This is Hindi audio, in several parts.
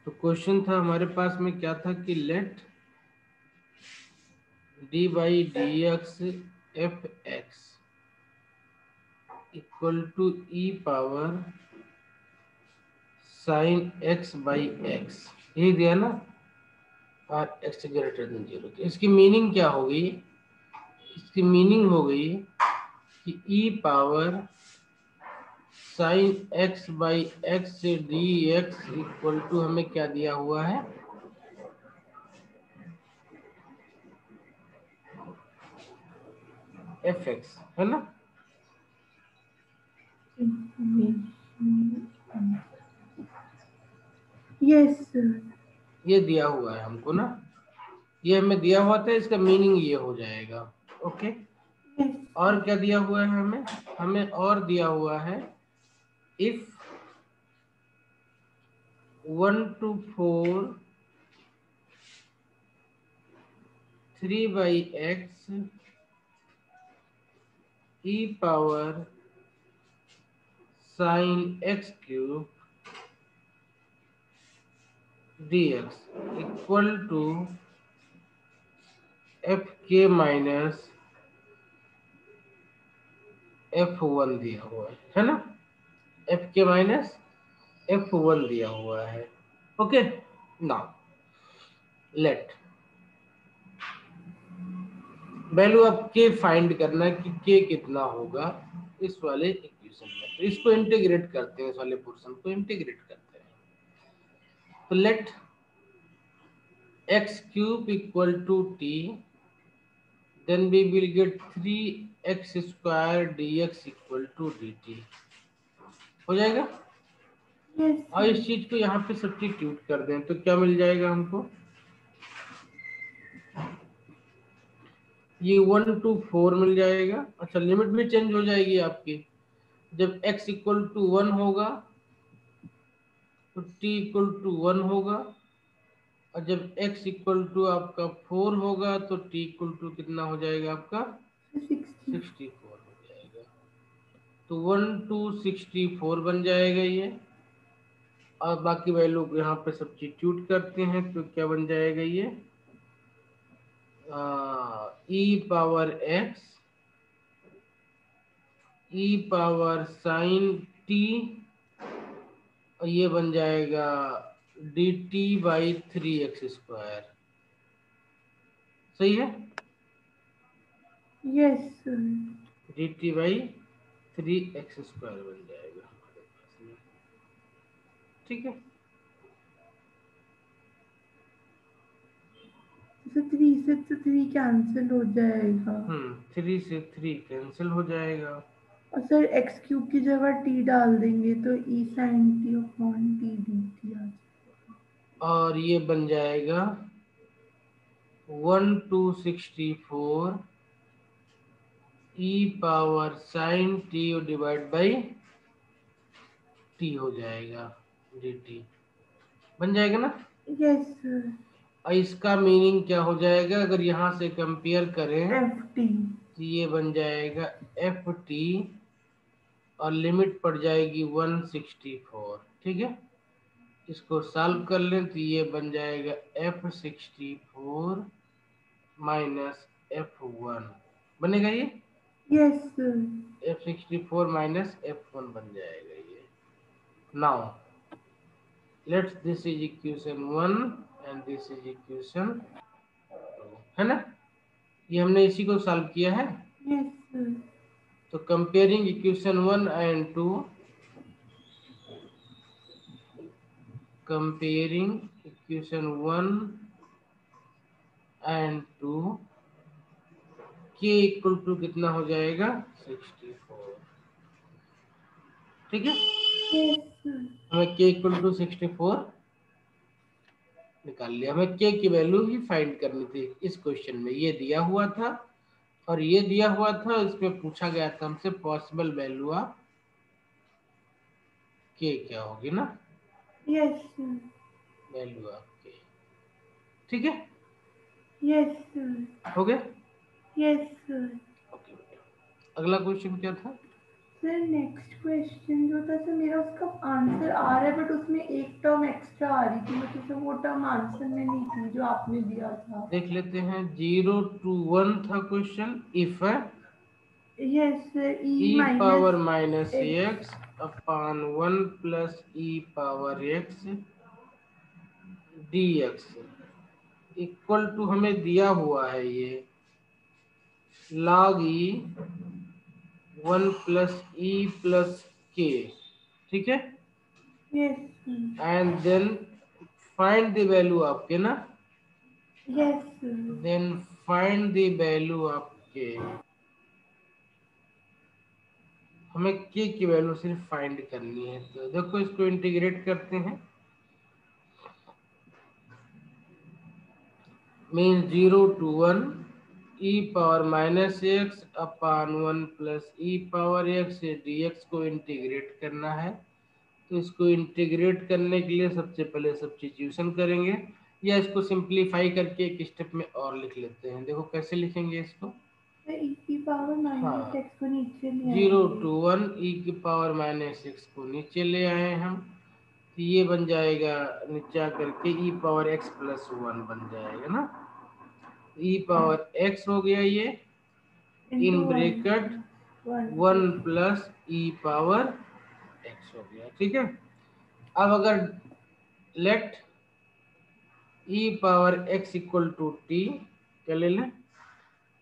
तो क्वेश्चन था हमारे पास में क्या था कि let d by d x f x equal to e power sine x by x, यही दिया ना, और एक्स ग्रेटर देन जीरो। तो इसकी मीनिंग क्या होगी? इसकी मीनिंग हो गई कि e power sine x by x से डी एक्स इक्वल टू हमें क्या दिया हुआ है? एफ एक्स, है ना? Yes sir. ये दिया हुआ है हमको ना, ये हमें दिया हुआ था, इसका मीनिंग ये हो जाएगा। Okay, yes. और क्या दिया हुआ है हमें? हमें और दिया हुआ है if 1 to 4 3 by x e power sin x cube dx equal to f के माइनस F1 दिया हुआ है ना? एफ के माइनस F1 दिया हुआ है। ओके, नाउ लेट वैल्यू अब के फाइंड करना है कि के कितना होगा इस वाले इक्वेशन में। तो इसको इंटीग्रेट करते हैं, इस वाले पोर्शन को इंटीग्रेट करते हैं। तो late x cube equal to t, then we will get 3x square dx equal to dt। हो जाएगा? यस और इस सर। चीज को यहाँ पे सब्स्टिट्यूट कर दें तो क्या मिल जाएगा हमको? ये 1 to 4 मिल जाएगा। अच्छा, लिमिट भी चेंज हो जाएगी आपकी। जब x इक्वल टू 1 होगा तो t इक्वल टू 1 होगा, और जब x इक्वल टू आपका 4 होगा तो t इक्वल टू कितना हो जाएगा आपका? 60। 64 हो जाएगा। तो 1 to 64 बन जाएगा ये, और बाकी वैल्यू को यहाँ पे सब्स्टिट्यूट करते हैं तो क्या बन जाएगा ये? ई पावर एक्स ई पावर साइन टी, और ये बन जाएगा डी टी बाई 3x²। सही है? Yes sir. D t by 3x² बन जाएगा हमारे पास में। ठीक है, तो 3 से तो 3 कैंसिल हो जाएगा। 3 से 3 कैंसिल हो जाएगा। और सर एक्स क्यूब की जगह टी डाल देंगे तो e sine t upon t d t आ जाएगा। और ये बन जाएगा 1 to 64 e power sine t divide by t हो जाएगा, डी टी बन जाएगा ना? Yes sir. और इसका मीनिंग क्या हो जाएगा अगर यहाँ से कंपेयर करें? F T. तो ये बन जाएगा एफ टी, और लिमिट पड़ जाएगी 164। ठीक है, इसको सॉल्व कर लें तो ये बन जाएगा F64 माइनस F1 बनेगा ये। Yes sir. F64 minus F1 बन जाएगा ये। Now let's this is equation 1 and this is equation 2, है ना? ये हमने इसी को सॉल्व किया है। Yes sir. तो comparing equation 1 and 2, comparing equation 1 and 2, k equal to कितना हो जाएगा? 64। ठीक है, यस सर। हमें k इक्वल टू 64 निकाल लिया। हमें k की वैल्यू ही फाइंड करनी थी इस क्वेश्चन में। ये दिया हुआ था और ये दिया हुआ था, इसमें पूछा गया था हमसे पॉसिबल वैल्यू ऑफ k क्या होगी ना? Yes sir. Value of k। ठीक है, यस सर। हो गया? Yes sir. ओके बेटा, अगला क्वेश्चन क्या था? सर नेक्स्ट क्वेश्चन जो था सर मेरा उसका आंसर आ रहा है बट उसमें एक टर्म एक्स्ट्रा आ रही थी मतलब सर वो टर्म आंसर में नहीं थी जो आपने दिया था। देख लेते हैं। 0 to 1 था question. If yes sir e e power minus minus x. X upon 1 plus e power x dx equal to हमें दिया हुआ है ये log e 1 plus e plus k, ठीक है। Yes and then find the value आपके ना, yes then find the value of k। हमें k की वैल्यू सिर्फ फाइंड करनी है। तो देखो इसको इंटीग्रेट करते हैं। Means 0 to 1 e power minus x upon 1 plus e power x dx को इंटीग्रेट करना है। तो इसको इंटीग्रेट करने के लिए सबसे पहले सब्स्टिट्यूशन करेंगे, या इसको सिंप्लीफाई करके एक स्टेप में और लिख लेते हैं। देखो कैसे लिखेंगे इसको। सर ई की पावर माइनस हाँ, एक्स को नीचे ले 0 आएंगे। to 1 ई की पावर माइनस एक्स को नीचे ले आए हम। तो ये बन जाएगा नीचे आकर के ई पावर एक्स प्लस 1 बन जाएगा ना। ई पावर एक्स हो गया ये, into in one bracket one 1 plus plus e power x हो गया, ठीक है। अब अगर let e power x equal to t, क्या ले लें,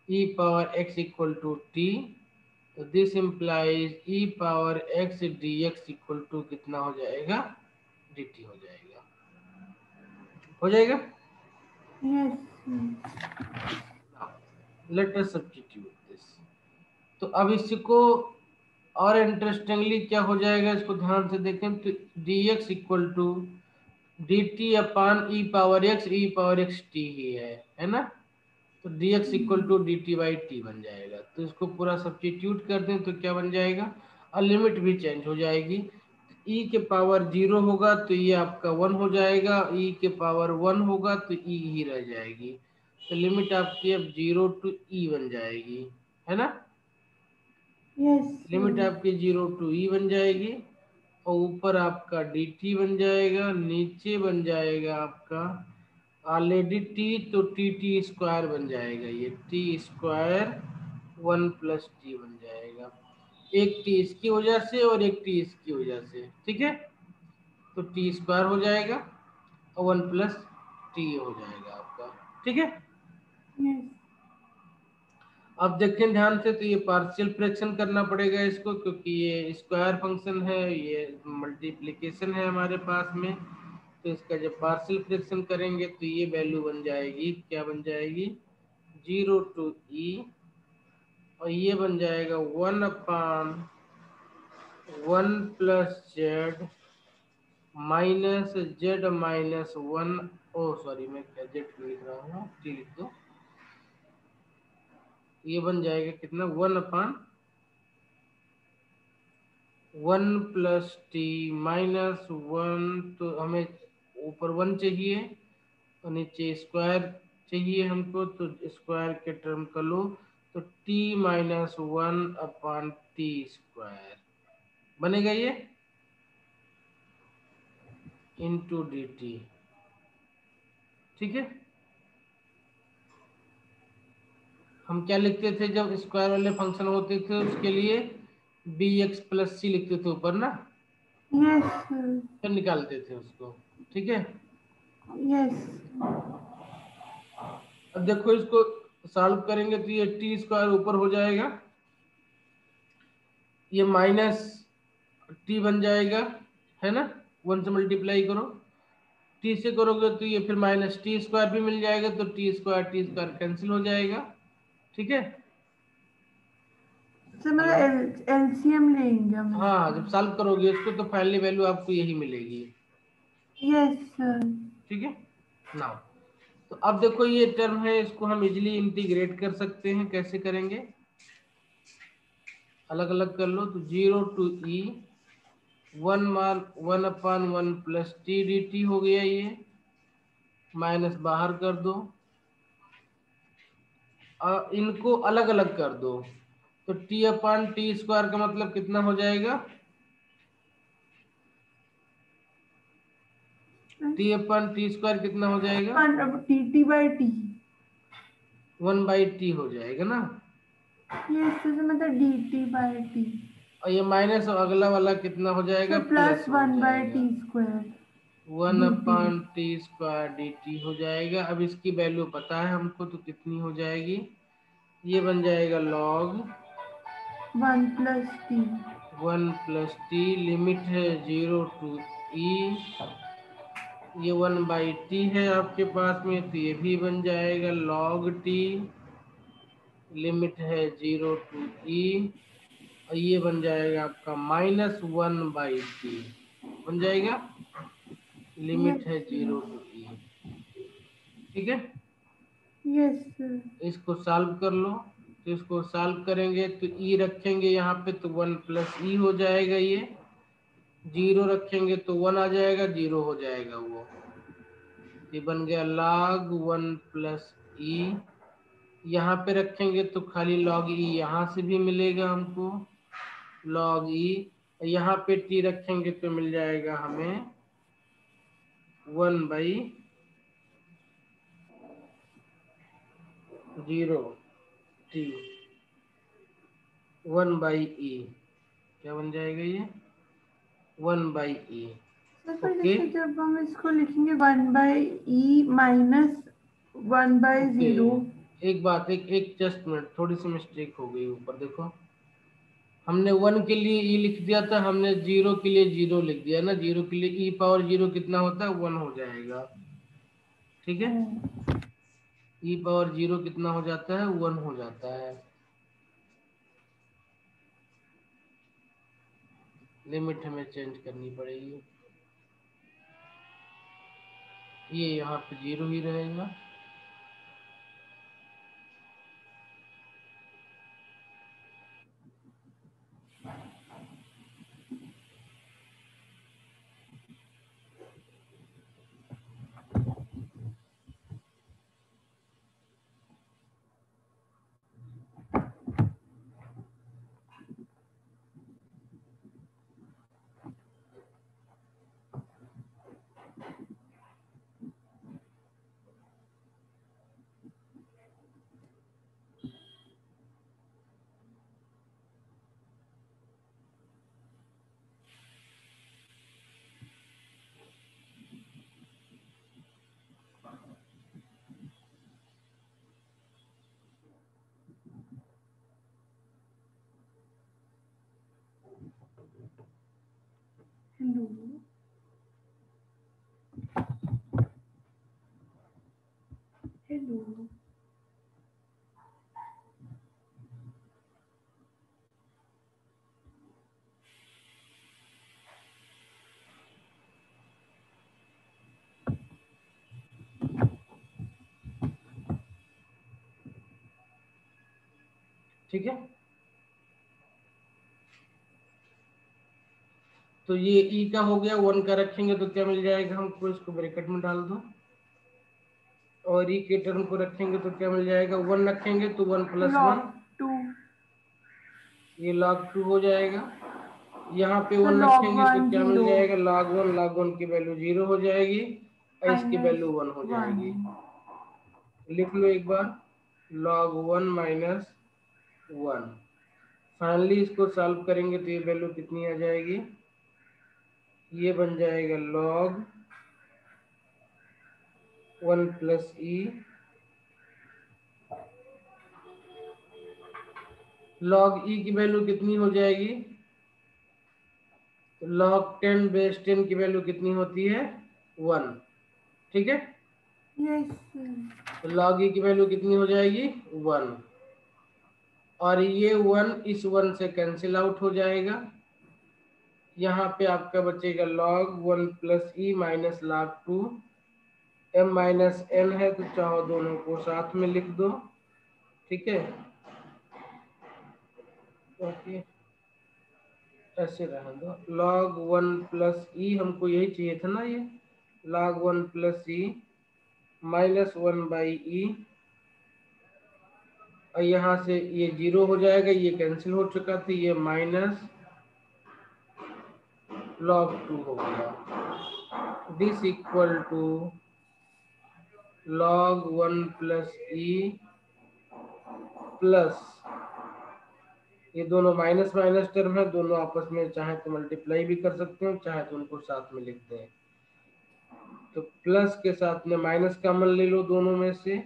e power x equal to t, तो this implies e power x dx equal to कितना हो जाएगा, dt हो जाएगा, हो जाएगा। Yes let us substitute this. तो अब इसको और इंटरेस्टिंगली क्या हो जाएगा, इसको ध्यान से देखें तो dx equal to dt upon e power x t ही है ना। तो dx equal to d t by t बन जाएगा। तो इसको पूरा सब्स्टिट्यूट कर दें तो क्या बन जाएगा, और लिमिट भी चेंज हो जाएगी। e के पावर 0 होगा तो ये आपका 1 हो जाएगा, e के पावर 1 होगा तो e ही रह जाएगी। तो लिमिट आपकी अब 0 टू e बन जाएगी, है ना। यस लिमिट आपकी 0 टू e बन जाएगी, और ऊपर आपका dt बन जाएगा, नीचे बन जाएगा आपका ऑलरेडी टी, तो टी टी स्क्वायर बन जाएगा, ये टी स्क्वायर 1 प्लस टी बन जाएगा। एक टी इसकी वजह से और एक टी इसकी वजह से, ठीक है। तो टी स्क्वायर हो जाएगा और 1 प्लस टी हो जाएगा आपका, ठीक है। यस अब देखें ध्यान से, तो ये पार्शियल फ्रैक्शन करना पड़ेगा इसको, क्योंकि ये स्क्वायर फंक्शन है, ये मल्टीप्लिकेशन है हमारे पास में। तो इसका जब पार्शियल फ्रैक्शन करेंगे तो ये वैल्यू बन जाएगी, क्या बन जाएगी, 0 टू ई, और ये बन जाएगा 1 upon 1 plus Z minus Z minus 1। ओ सॉरी, मैं क्या जेड लिख रहा हूँ, टी लिख दो। ये बन जाएगा कितना, 1 अपान 1 प्लस टी माइनस 1, तो हमें ऊपर 1 चाहिए और नीचे स्क्वायर चाहिए हमको, तो स्क्वायर के टर्म कर लो, तो टी माइनस 1 अपान टी स्क्वायर बनेगा ये, इंटू डी टी, ठीक है। हम क्या लिखते थे जब स्क्वायर वाले फंक्शन होते थे, उसके लिए बी एक्स प्लस सी लिखते थे ऊपर ना, यस फिर निकालते थे उसको, ठीक है। यस अब देखो इसको सॉल्व करेंगे तो ये टी स्क्वायर ऊपर हो जाएगा, ये माइनस टी बन जाएगा, है ना। 1 से मल्टीप्लाई करो, टी से करोगे तो ये फिर माइनस टी स्क्वायर भी मिल जाएगा, तो टी स्क्वायर कैंसिल हो जाएगा, ठीक है। सर हेलो, मतलब एलसीएम लेंगे हम हाँ इसका। जब सॉल्व करोगे इसको तो फाइनली वैल्यू आपको यही मिलेगी, यस सर ठीक है। नाउ तो अब देखो ये टर्म है, इसको हम इजीली इंटीग्रेट कर सकते हैं। कैसे करेंगे, अलग अलग कर लो। तो 0 to e 1 upon 1 plus t d t हो गया, ये माइनस बाहर कर दो, इनको अलग अलग कर दो। तो टी अपॉन टी स्क्वायर का मतलब कितना हो जाएगा? टी अपॉन टी स्क्वायर कितना हो जाएगा? T by T. 1/t हो जाएगा ना। ये इससे मतलब डी टी बाई टी। और ये माइनस अगला वाला कितना हो जाएगा? तो प्लस प्लस हो 1/t जाएगा। स्क्वायर 1/t² dt हो जाएगा। अब इसकी वैल्यू पता है हमको, तो कितनी हो जाएगी? ये बन जाएगा log 1+t। 1+t। लिमिट है 0 to e। ये 1/t है आपके पास में, तो ये भी बन जाएगा log t। लिमिट है 0 to e। और ये बन जाएगा आपका -1/t बन जाएगा। लिमिट है 0 to e। ठीक है, यस सर। इसको सॉल्व कर लो। तो इसको सॉल्व करेंगे तो e रखेंगे यहाँ पे तो 1+e हो जाएगा। ये 0 रखेंगे तो 1 आ जाएगा, 0 हो जाएगा वो। ये बन गया log 1+e। यहाँ पे रखेंगे तो खाली log e यहाँ से भी मिलेगा हमको, log e। यहाँ पे t रखेंगे तो मिल जाएगा हमें 1/0 t 1/e। क्या बन जाएगा ये? 1/e। सर पर ओके जैसे जब हम इसको लिखेंगे 1/e माइनस 1/0। ओके, एक बात, एक एक जस्ट मिनट, थोड़ी सी मिस्टेक हो गई ऊपर देखो। हमने 1 के लिए e लिख दिया था, हमने 0 के लिए 0 लिख दिया ना। 0 के लिए e⁻0 कितना होता है? 1 हो जाएगा। ठीक है, e⁻0 कितना हो जाता है? 1 हो जाता है। लिमिट हमें चेंज करनी पड़ेगी। ये यहाँ पे 0 ही रहेगा। Hello hello. ठीक है, तो ये e का हो गया। 1 का रखेंगे तो क्या मिल जाएगा हमको? इसको ब्रैकेट में डाल दो। और e के टर्म को रखेंगे तो क्या मिल जाएगा? 1 रखेंगे तो 1 + 1, log 2। ये log 2 हो जाएगा। यहाँ पे तो 1 log रखेंगे तो 1 क्या मिल 0 जाएगा? log 1 की वैल्यू 0 हो जाएगी और इसकी माइनस वैल्यू 1 हो 1। जाएगी। लिख लो एक बार, log 1 - 1। फाइनली इसको सॉल्व करेंगे तो ये वैल्यू कितनी आ जाएगी? ये बन जाएगा log 1+e। log e की वैल्यू कितनी हो जाएगी? log 10/10 की वैल्यू कितनी होती है? 1। ठीक है, यस तो log e की वैल्यू कितनी हो जाएगी? 1। और ये 1 इस 1 से कैंसिल आउट हो जाएगा। यहाँ पे आपका बचेगा log 1+e minus log 2। m-n है तो चाहो दोनों को साथ में लिख दो। ठीक है, ओके, ऐसे रहने दो। log 1+e हमको यही चाहिए था ना, ये log 1+e -1/e और यहाँ से ये 0 हो जाएगा, ये कैंसिल हो चुका था, ये माइनस log 2 हो गया। This equal to log 1 plus e plus, ये दोनों माइनस माइनस टर्म है, दोनों आपस में चाहे तो मल्टीप्लाई भी कर सकते हो, चाहे तो उनको साथ में लिखते हैं। तो प्लस के साथ में माइनस कॉमन ले लो दोनों में से,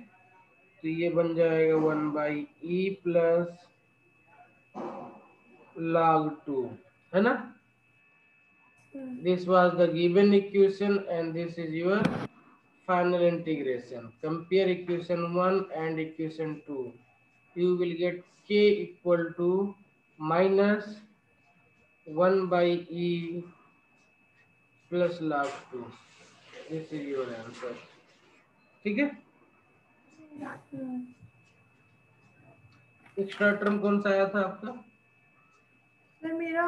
तो ये बन जाएगा 1/e प्लस log 2, है ना। This was the given equation and this is your final integration. Compare equation 1 and equation 2. You will get k equal to minus 1/e plus log 2. This is your answer. ठीक है। एक्स्ट्रा टर्म कौन सा आया था आपका? सर मेरा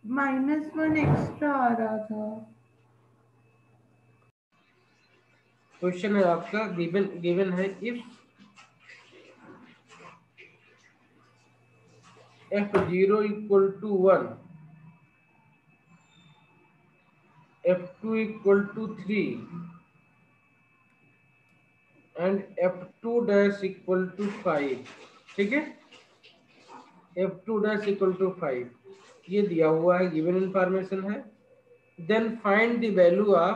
-1 एक्स्ट्रा आ रहा था। क्वेश्चन है आपका, गिवन है if f0 equal to 1, f2 equal to 3 and f2 dash equal to 5। ठीक है, f2 dash equal to 5 ये दिया हुआ है, गिवन इंफॉर्मेशन है। then find the value of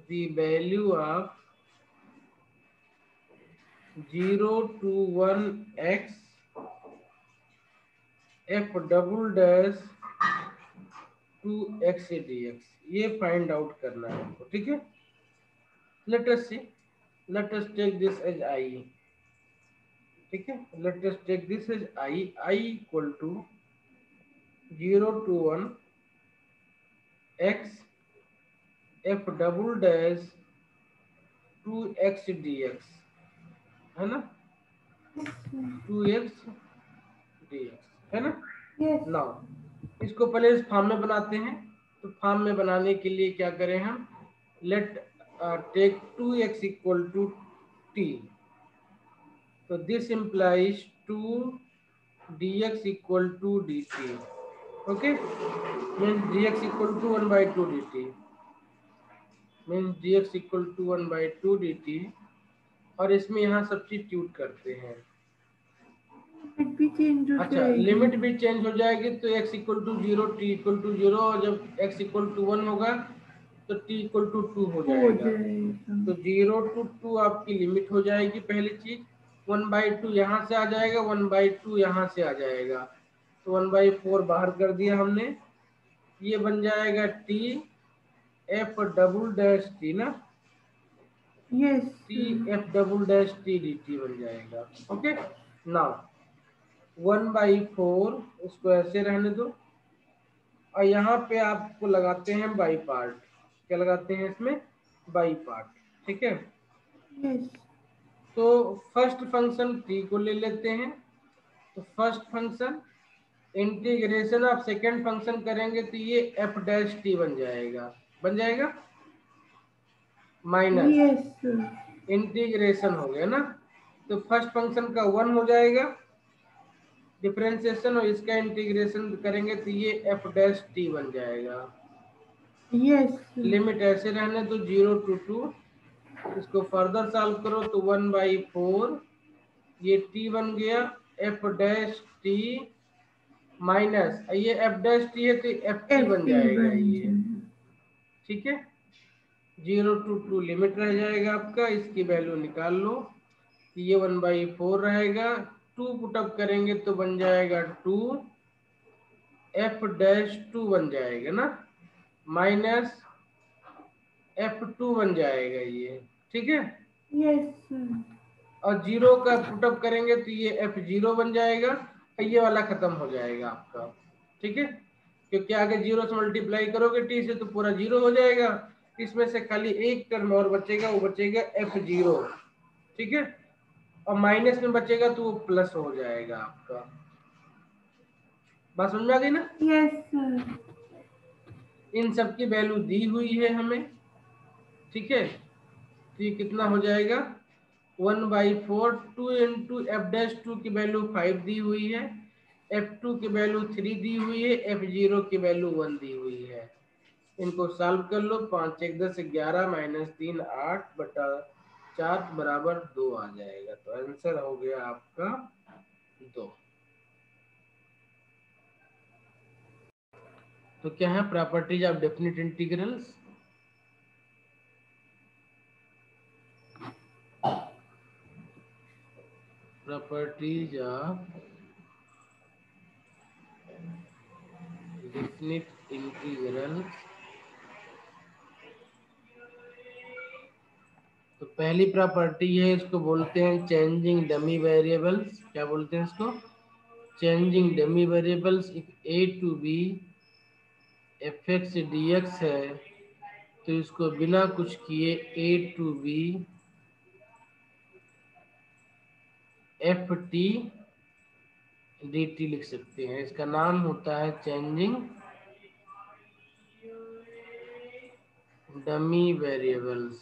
the value of 0 to 1 x f double dash 2 x dx, ये फाइंड आउट करना है हमको। ठीक है, let us see, let us take this as I। ठीक है, let us take this as I equal to 0 to 1 x f double dash 2x dx, है ना, 2x dx, है ना। यस। नाउ इसको पहले इस फॉर्म में बनाते हैं। तो फॉर्म में बनाने के लिए क्या करें हम, let take 2x equal to t, तो this implies 2 dx equal to dt। Okay, means dx equal to 1/2 dt, means dx equal to 1/2 dt। और इसमें यहाँ सब्स्टिट्यूट करते हैं। लिमिट भी चेंज हो अच्छा, जाएगी। लिमिट भी चेंज हो जाएगी, तो x equal to 0 t equal to 0, और जब x इक्वल टू 1 होगा तो t इक्वल टू 2 हो जाएगा। तो 0 to 2 आपकी लिमिट हो जाएगी पहली चीज। 1/2 यहाँ से आ जाएगा, 1/2 यहाँ से आ जाएगा, तो 1/4 बाहर कर दिया हमने। ये बन जाएगा t f double dash t ना, yes. t f double dash t dt बन जाएगा। ओके, नाउ 1/4 इसको ऐसे रहने दो, और यहाँ पे आपको लगाते हैं बाई पार्ट। क्या लगाते हैं इसमें? By part. ठीक है, यस। तो फर्स्ट फंक्शन t को ले लेते हैं, तो first function integration of second function करेंगे तो ये f डैश टी बन जाएगा, बन जाएगा माइनस यस। इंटीग्रेशन हो गया ना, तो फर्स्ट फंक्शन का 1 हो जाएगा डिफरेंशिएशन, और इसका इंटीग्रेशन करेंगे तो ये f डैश टी बन जाएगा। यस। लिमिट ऐसे रहने दो 0 to 2, इसको फर्दर सॉल्व करो तो 1/4 ये t बन गया, f डैश टी माइनस ये f डैश टी है तो f टी बन जाएगा ये। ठीक है, 0 to 2 लिमिट रह जाएगा आपका, इसकी वैल्यू निकाल लो, ये 1/4 रहेगा, 2 पुटअप करेंगे तो बन जाएगा 2 f डैश 2 बन जाएगा ना, माइनस f2 बन जाएगा ये। ठीक है, यस। और 0 का पुटअप करेंगे तो ये f0 बन जाएगा, और ये वाला खत्म हो जाएगा आपका। ठीक है, क्योंकि आगे 0 से मल्टीप्लाई करोगे t से तो पूरा 0 हो जाएगा, इसमें से खाली एक टर्म और बचेगा, वो बचेगा f0। ठीक है, और माइनस में बचेगा तो वो प्लस हो जाएगा आपका। बात समझ में आ गई ना? यस। इन सब की वैल्यू दी हुई है हमें। ठीक है, तो ये कितना हो जाएगा 1/4। 2 इंटू एफ डैश टू की वैल्यू 5 दी हुई है, F2 की वैल्यू 3 दी हुई है, F0 की वैल्यू 1 दी हुई है। इनको सॉल्व कर लो। 5 1 10 11 -3 8/4 बराबर 2 आ जाएगा। तो आंसर हो गया आपका 2। तो क्या है properties of definite integrals? Properties of definite integrals. तो पहली प्रॉपर्टी है, इसको बोलते हैं चेंजिंग डमी वेरिएबल्स। क्या बोलते हैं इसको? Changing dummy variables. A to b f x d x है, तो इसको बिना कुछ किए a to b f t d t लिख सकते हैं। इसका नाम होता है changing dummy variables.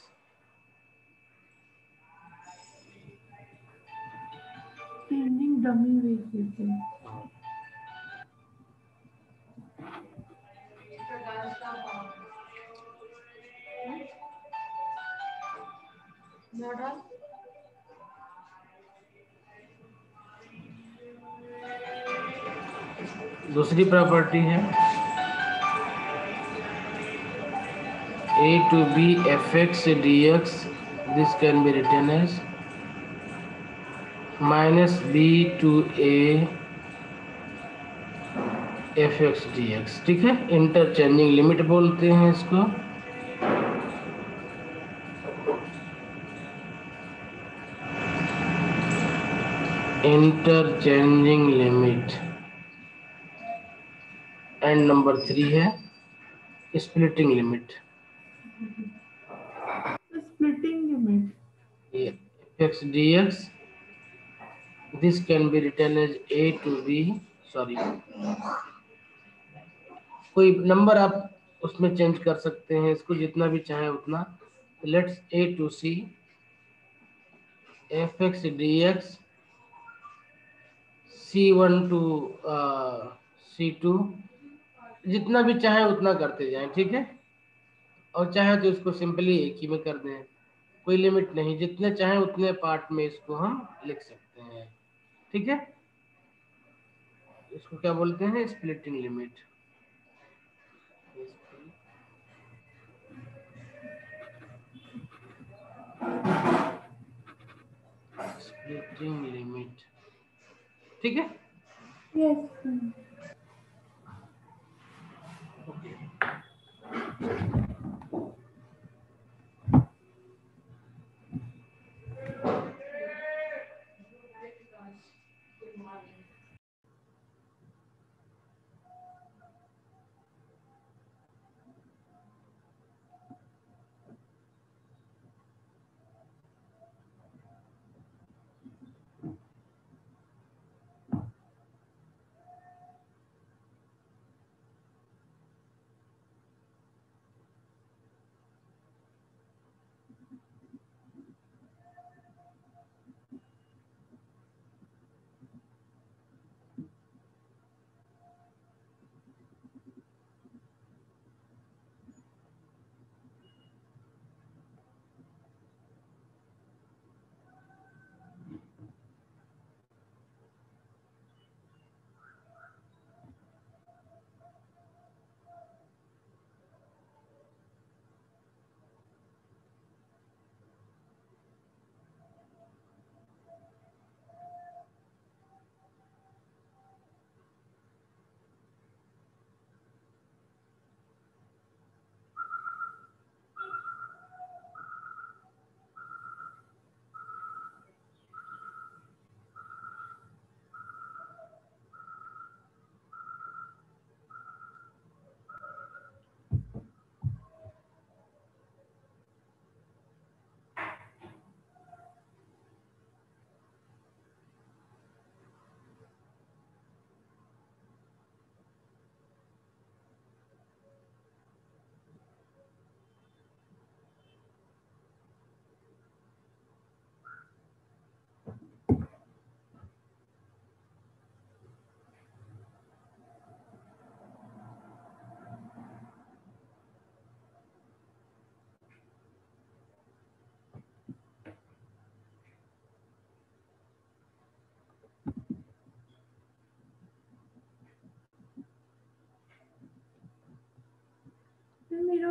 Changing dummy variable. दूसरी प्रॉपर्टी है a to b fx dx, this can be written as minus b to a fx dx। ठीक है, इंटरचेंजिंग लिमिट बोलते हैं इसको। Interchanging limit. एंड नंबर 3 है स्प्लिटिंग लिमिट। Splitting limit. ये fx dx, this can be written as a to b, sorry, कोई नंबर आप उसमें चेंज कर सकते हैं इसको जितना भी चाहे उतना। Let's a to c fx dx C1 to C2, जितना भी चाहे उतना करते जाएं। ठीक है, और चाहे तो इसको सिंपली एक ही में कर दें, कोई लिमिट नहीं, जितने चाहे उतने पार्ट में इसको हम लिख सकते हैं। ठीक है, इसको क्या बोलते हैं? Splitting limit. Splitting limit. ठीक है, यस। ओके।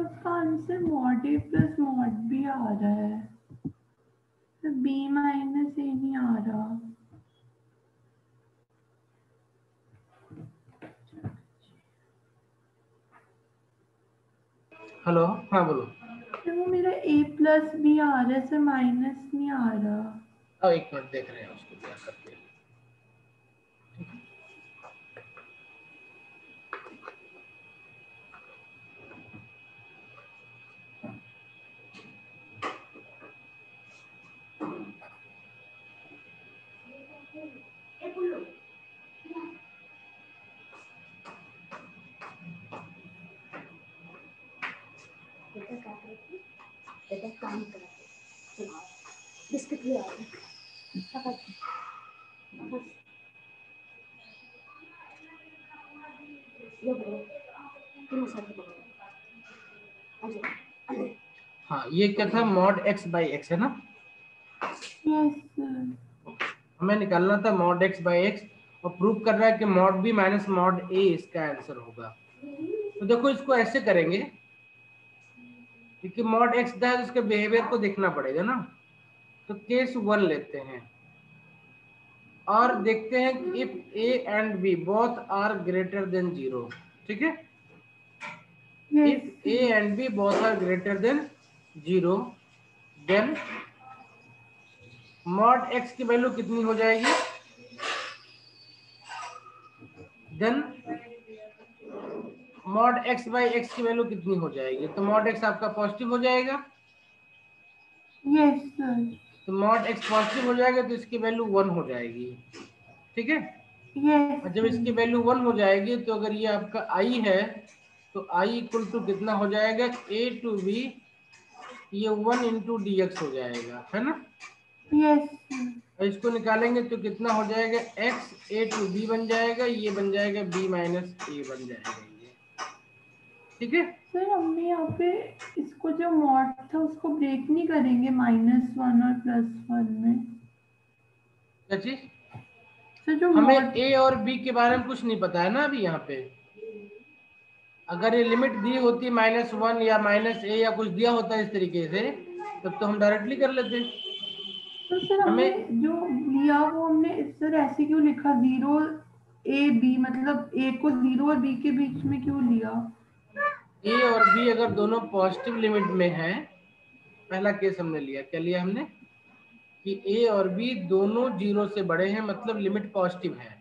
उसका आंसर मॉड ए प्लस मॉड बी आ रहा है, तो बी माइनस ए नहीं आ रहा। हेलो, हाँ बोलो। सर वो मेरा ए प्लस बी आ रहा है सर, माइनस नहीं आ रहा। अब एक मिनट देख रहे हैं उसको क्या करते हैं। बिस्किट भी आ रहे हाँ, ये क्या था, मॉड एक्स बाई एक्स है ना। Yes sir. हमें निकालना था मॉड एक्स बाई एक्स, और प्रूव कर रहा है कि मॉड बी माइनस मॉड ए इसका आंसर होगा। तो देखो इसको ऐसे करेंगे, क्योंकि मॉड एक्स था तो उसके बिहेवियर को देखना पड़ेगा ना। तो केस 1 लेते हैं और देखते हैं कि if a and b both are greater than 0, ठीक है। Yes if a and b both are greater than 0, then mod x की वैल्यू कितनी हो जाएगी, then mod x by x की वैल्यू कितनी हो जाएगी। तो मॉड एक्स आपका पॉजिटिव हो जाएगा, यस सर। तो मॉड एक्स पॉजिटिव हो जाएगा तो इसकी वैल्यू 1 हो जाएगी, ठीक है। यस और जब इसकी वैल्यू 1 हो जाएगी तो अगर ये आपका आई है तो आई इक्वल टू कितना हो जाएगा, ए टू बी, ये 1 इंटू डी एक्स हो जाएगा, है ना। Yes sir. और इसको निकालेंगे तो कितना हो जाएगा, एक्स ए टू बी बन जाएगा, ये बन जाएगा बी माइनस ए बन जाएगा ये, ठीक है। सर हमने यहाँ पे इसको जो मॉड था उसको ब्रेक नहीं करेंगे -1 और +1 में? क्या चीज, सर जो हमें मॉड, ए और बी के बारे में कुछ नहीं पता है ना अभी यहाँ पे। अगर ये लिमिट दी होती -1 या -a या कुछ दिया होता है इस तरीके से, तब तो हम डायरेक्टली कर लेते। तो सर हमने हमें जो लिया वो हमने सर ऐसे क्यों लिखा, 0 ए बी, मतलब ए को 0 और बी के बीच में क्यों लिया? ए और बी अगर दोनों पॉजिटिव लिमिट में है, पहला केस हमने लिया, क्या लिया हमने कि ए और बी दोनों 0 से बड़े हैं, मतलब लिमिट पॉजिटिव है।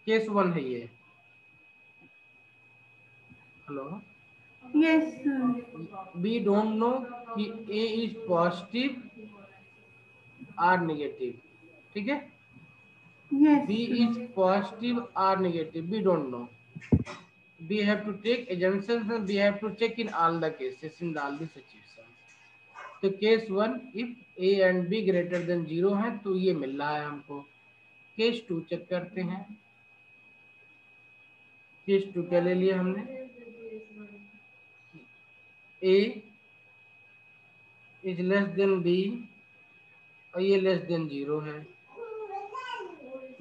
केस 1 है ये। Hello, yes sir. We don't know कि a is positive or negative, ठीक है। Yes b is sir. Positive or negative, we don't know. We have to take assumptions and we have to check in all the cases, in all the situations. तो case 1 if a and b greater than 0 है तो ये मिल रहा है हमको। केस 2 चेक करते हैं। केस 2 क्या ले लिया हमने, a is less than b और ये लेस देन 0 है,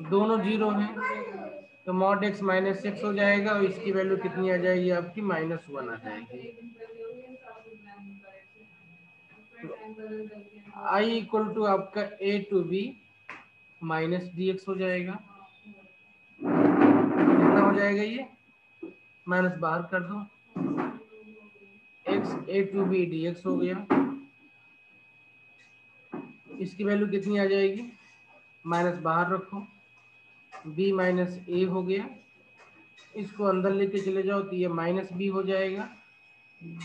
दोनों 0 हैं, तो मॉड x माइनस एक्स हो जाएगा और इसकी वैल्यू कितनी आ जाएगी आपकी, -1 आ जाएगी। आई इक्वल टू आपका a to b minus d x हो जाएगा। कितना हो जाएगा ये, माइनस बाहर कर दो, x a to b d x हो गया। इसकी वैल्यू कितनी आ जाएगी, माइनस बाहर रखो, बी माइनस ए हो गया। इसको अंदर लेके चले जाओ तो ये माइनस बी हो जाएगा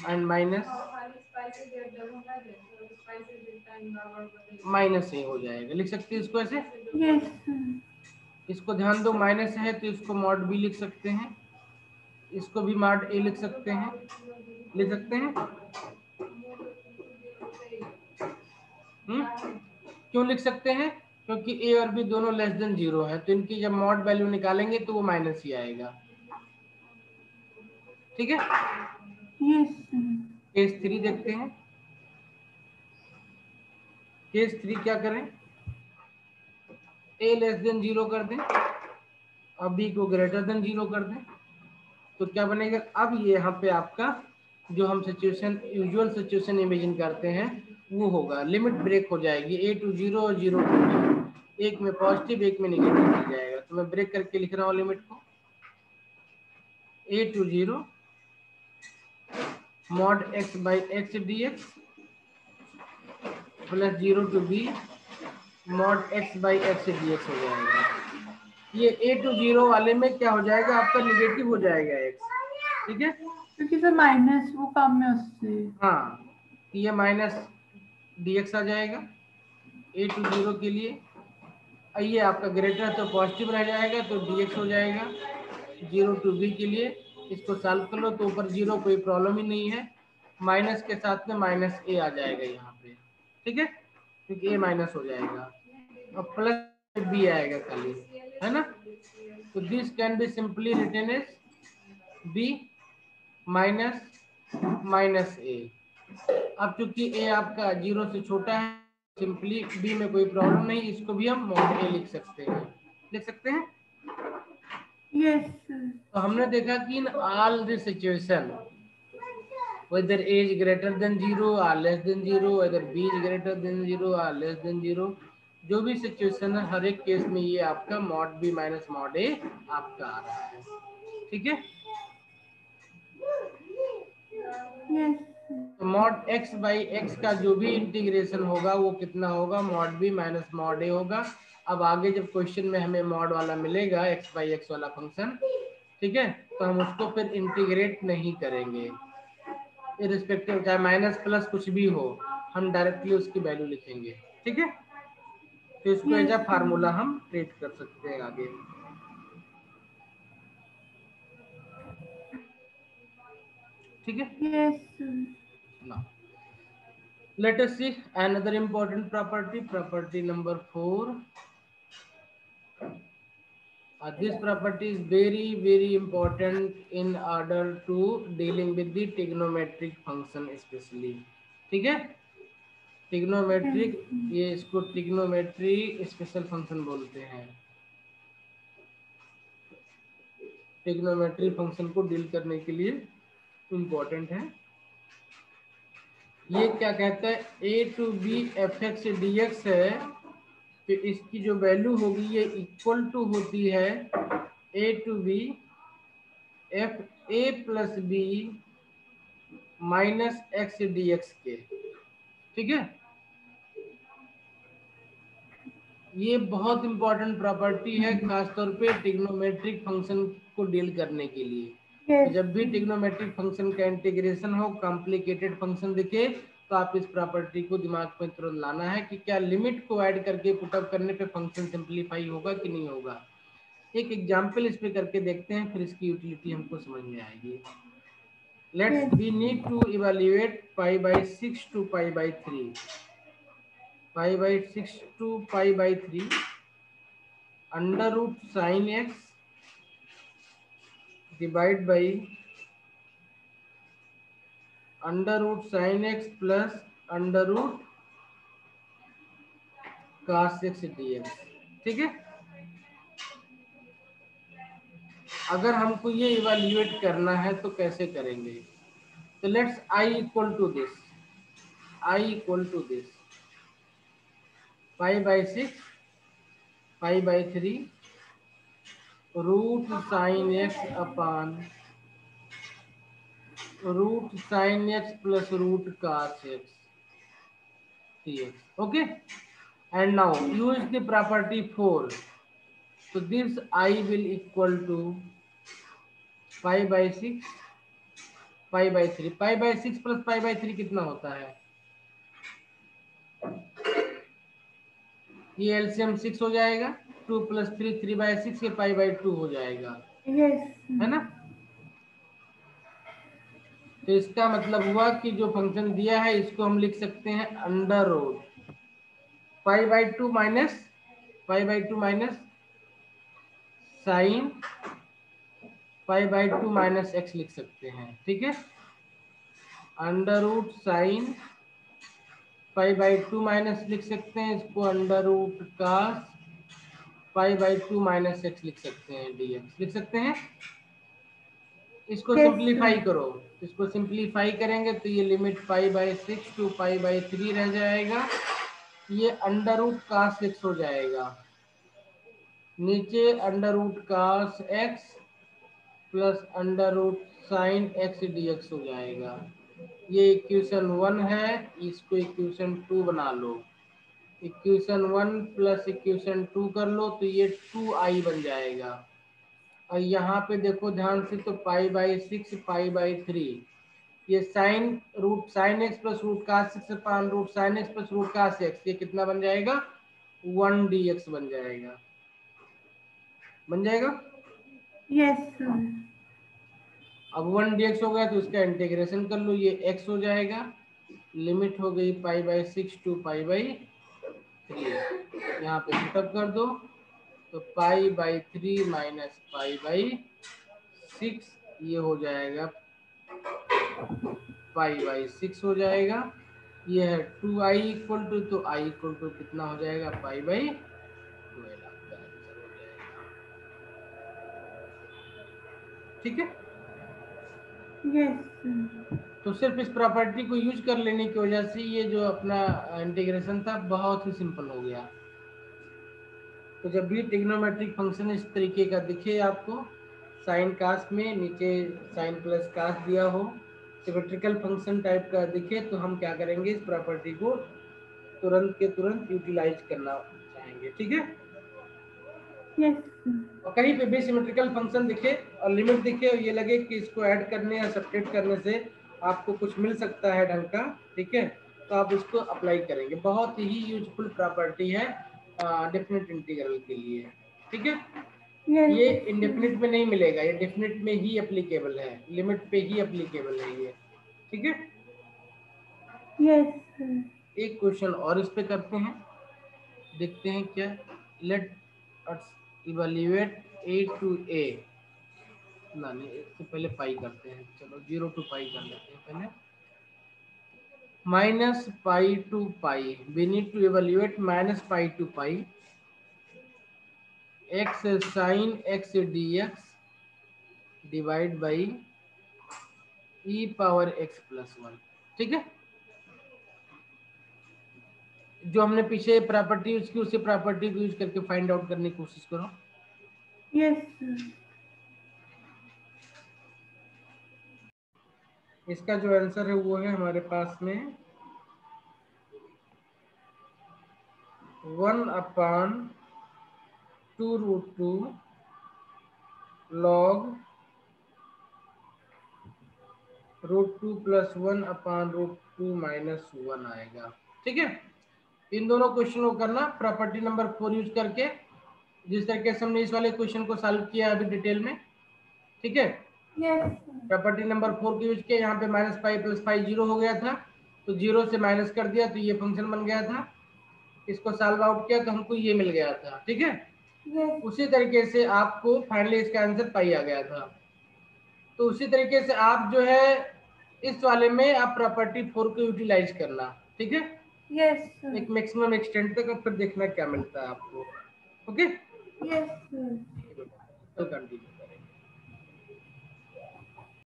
एंड माइनस ए हो जाएगा। लिख सकते हैं इसको ऐसे। Yes sir. इसको ध्यान दो, माइनस है तो इसको मॉड बी लिख सकते हैं, इसको भी मॉड ए लिख सकते हैं, लिख सकते हैं। क्यों लिख सकते हैं, क्योंकि ए और बी दोनों लेस देन 0 है, तो इनकी जब मॉड वैल्यू निकालेंगे तो वो माइनस ही आएगा, ठीक है। Yes sir. केस 3 देखते हैं। केस 3 क्या करें, ए लेस देन 0 कर दें और बी को ग्रेटर देन 0 कर दें। तो क्या बनेगा, अब ये यहाँ पे आपका जो हम सिचुएशन यूजुअल सिचुएशन इमेजिन करते हैं वो होगा, लिमिट ब्रेक हो जाएगी a टू 0 और 0 टू b, एक में पॉजिटिव एक में नेगेटिव मिल जाएगा। तो मैं ब्रेक करके लिख रहा हूँ लिमिट को, a to 0 mod x by x dx plus 0 to b mod x by x dx हो जाएगा। ये a टू 0 वाले में क्या हो जाएगा, आपका निगेटिव हो जाएगा x, ठीक है, क्योंकि सर माइनस वो काम है उससे। हाँ, ये माइनस dx आ जाएगा a टू 0 के लिए। ये आपका ग्रेटर तो पॉजिटिव रह जाएगा तो dx हो जाएगा 0 टू b के लिए। इसको सॉल्व कर लो तो ऊपर 0 कोई प्रॉब्लम ही नहीं है, माइनस के साथ में माइनस a आ जाएगा यहाँ पे, ठीक है, क्योंकि a माइनस हो जाएगा और प्लस b आएगा खाली, है ना। तो this can be simply written as b minus minus a। अब चूंकि a आपका 0 से छोटा है, सिंपली b में कोई प्रॉब्लम नहीं, इसको भी हम मॉड a लिख सकते हैं, लिख सकते हैं। यस तो हमने देखा कि in all the situation whether a is greater than 0 or less than 0, whether b is greater than 0 or less than 0, जो भी सिचुएशन है हर एक केस में ये आपका mod b minus mod a आपका आ रहा है, ठीक है। यस तो मॉड x बाई x का जो भी इंटीग्रेशन होगा वो कितना होगा, mod b minus mod a होगा। अब आगे जब क्वेश्चन में हमें मॉड वाला मिलेगा x बाई x वाला फंक्शन, ठीक है, तो हम उसको फिर इंटीग्रेट नहीं करेंगे, इररिस्पेक्टिव चाहे माइनस प्लस कुछ भी हो, हम डायरेक्टली उसकी वैल्यू लिखेंगे, ठीक है। तो इसको एज अ यस फार्मूला हम ट्रीट कर सकते हैं आगे, ठीक है। Yes Now let us see another important property, property number 4. This property is very important in order to dealing with the trigonometric function especially, ठीक है। ट्रिग्नोमेट्रिक, ये इसको ट्रिग्नोमेट्री स्पेशल फंक्शन बोलते हैं। ट्रिग्नोमेट्री फंक्शन को डील करने के लिए इम्पोर्टेंट है। ये क्या कहता है, a to b f x d x है, तो इसकी जो वैल्यू होगी ये इक्वल टू होती है a to b f a plus b minus x d x के, ठीक है। ये बहुत इंपॉर्टेंट प्रॉपर्टी है खासतौर पे ट्रिग्नोमेट्रिक फंक्शन को डील करने के लिए। तो जब भी ट्रिग्नोमेट्रिक फंक्शन का इंटीग्रेशन हो, कॉम्प्लिकेटेड फंक्शन दिखे, तो आप इस प्रॉपर्टी को दिमाग में तुरंत लाना है कि क्या लिमिट को ऐड करके पुटअप करने पे फंक्शन सिंप्लीफाई होगा कि नहीं होगा। एक एग्जांपल इस पे करके देखते हैं, फिर इसकी यूटिलिटी हमको समझ में आएगी। Let's we need to evaluate pi by 6 to pi by 3, pi by 6 to pi by 3 under root sine x divide by under root sine x plus under root cos x dx, ठीक है। अगर हमको ये इवैल्यूएट करना है तो कैसे करेंगे, तो let's i equal to this, i equal to this pi by 6 pi by 3 root sine x upon root sine x plus root cos x dx, okay, and now use the property 4, so this I will equal to pi by 6 pi by 3, pi by 6 plus pi by 3 कितना होता है, ये एलसीएम 6 हो जाएगा, 2 प्लस 3 3 बाई 6, ये पाई बाई 2 हो जाएगा, है ना। तो इसका मतलब हुआ कि जो फंक्शन दिया है इसको हम लिख सकते हैं under root pi by 2 minus pi by 2 minus sine pi by 2 minus x लिख सकते हैं, ठीक है। Under root sine pi by 2 minus लिख सकते हैं, इसको under root cos pi by 2 minus x लिख सकते हैं, dx लिख सकते हैं। इसको Yes, सिंप्लीफाई sir. करो, इसको सिंप्लीफाई करेंगे तो ये लिमिट π/6 टू π/3 रह जाएगा, ये अंडर रूट cos x हो जाएगा, नीचे under root cos x plus under root sine x dx हो जाएगा। ये इक्वेशन 1 है, इसको इक्वेशन 2 बना लो, इक्वेशन 1 प्लस इक्वेशन 2 कर लो तो ये 2i बन जाएगा। और यहाँ पे देखो ध्यान से, तो π/6 π/3, ये sine x plus root cos x upon root sine x plus root cos x, ये कितना बन जाएगा 1 dx बन जाएगा, बन जाएगा। Yes, sir. अब 1 dx हो गया तो इसका इंटीग्रेशन कर लो, ये x हो जाएगा, लिमिट हो गई π/6 टू π/3, यहाँ पे पुटअप कर दो तो π/3 माइनस π/6, ये हो जाएगा π/6 हो जाएगा, ये है 2i इक्वल टू, तो i इक्वल टू कितना हो जाएगा π/12 आपका आंसर हो जाएगा। ठीक है, Yes, sir. तो सिर्फ इस प्रॉपर्टी को यूज कर लेने की वजह से ये जो अपना इंटीग्रेशन था बहुत ही सिंपल हो गया। तो जब भी ट्रिग्नोमेट्रिक फंक्शन इस तरीके का दिखे आपको, साइन कास्ट में नीचे साइन प्लस कास्ट दिया हो, सिमेट्रिकल फंक्शन टाइप का दिखे, तो हम क्या करेंगे, इस प्रॉपर्टी को तुरंत के तुरंत यूटिलाइज करना चाहेंगे। ठीक है, Yes, sir. और कहीं पे भी सिमेट्रिकल फंक्शन दिखे और लिमिट दिखे और ये लगे कि इसको ऐड करने या सब्ट्रैक्ट करने से आपको कुछ मिल सकता है ढंग का, ठीक है, तो आप इसको अप्लाई करेंगे। बहुत ही यूजफुल प्रॉपर्टी है डेफिनेट इंटीग्रल के लिए। ठीक है, Yes, ये sir. इंडेफिनिट में नहीं मिलेगा, ये डेफिनेट में ही एप्लीकेबल है, लिमिट पे ही एप्लीकेबल है ये। ठीक है, Yes, sir. एक क्वेश्चन और इस पे करते हैं, देखते हैं क्या। Let us evaluate a to a, ना नहीं, इससे पहले पाई करते हैं, चलो 0 to पाई कर लेते हैं पहले। Minus pi to pi, we need to evaluate minus pi to pi x sine x dx divide by e power x plus 1। ठीक है, जो हमने पीछे प्रॉपर्टी यूज की उसी प्रॉपर्टी को यूज करके फाइंड आउट करने की कोशिश करो। Yes, sir. इसका जो आंसर है वो है हमारे पास में 1/2√2 log √2 + 1/√2 - 1 आएगा। ठीक है, इन दोनों क्वेश्चन को करना प्रॉपर्टी नंबर 4 यूज करके, जिस तरीके से हमने इस वाले क्वेश्चन को सॉल्व किया अभी डिटेल में। ठीक है, Yes, sir. प्रॉपर्टी नंबर 4 की यूज किया, यहाँ पे माइनस पाई प्लस पाई 0 हो गया था, तो 0 से माइनस कर दिया तो ये फंक्शन बन गया था, इसको सॉल्व आउट किया तो हमको ये मिल गया था। ठीक है, Yes. उसी तरीके से आपको फाइनली इसका आंसर पाई आ गया था। तो उसी तरीके से आप जो है इस वाले में आप प्रॉपर्टी 4 को यूटिलाइज करना। ठीक है, Yes, sir. एक मैक्सिमम एक्सटेंट तक, और फिर देखना क्या मिलता है आपको। Okay, Yes, sir. कंटिन्यू।